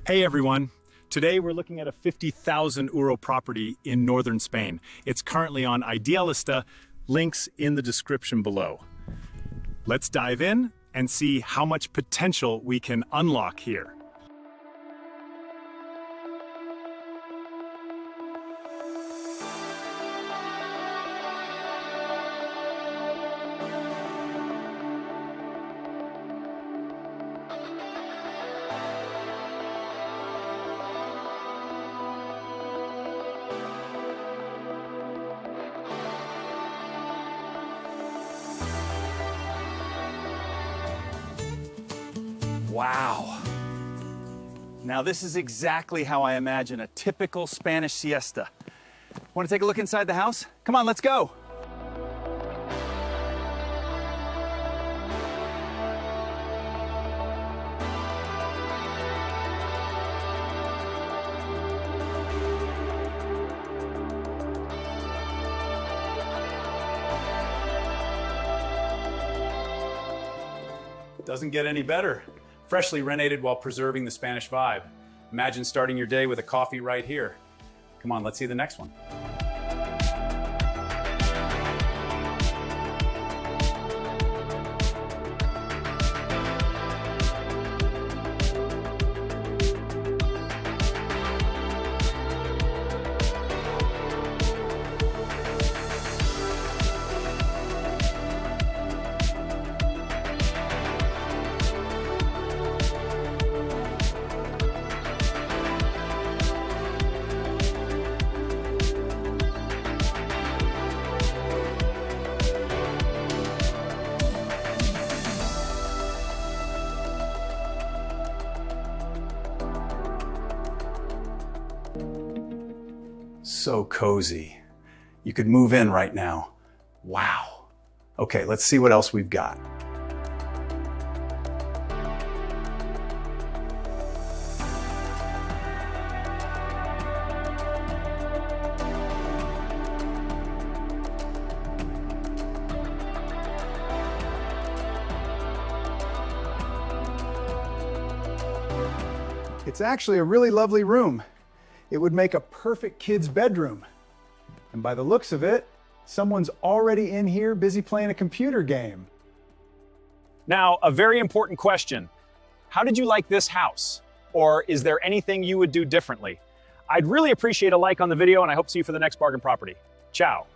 Hey everyone! Today we're looking at a 50,000 euro property in northern Spain. It's currently on Idealista, links in the description below. Let's dive in and see how much potential we can unlock here. Wow. Now this is exactly how I imagine a typical Spanish siesta. Want to take a look inside the house? Come on, let's go. Doesn't get any better. Freshly renovated while preserving the Spanish vibe. Imagine starting your day with a coffee right here. Come on, let's see the next one. So cozy. You could move in right now. Wow. Okay, let's see what else we've got. It's actually a really lovely room. It would make a perfect kid's bedroom. And by the looks of it, someone's already in here busy playing a computer game. Now, a very important question. How did you like this house? Or is there anything you would do differently? I'd really appreciate a like on the video, and I hope to see you for the next bargain property. Ciao.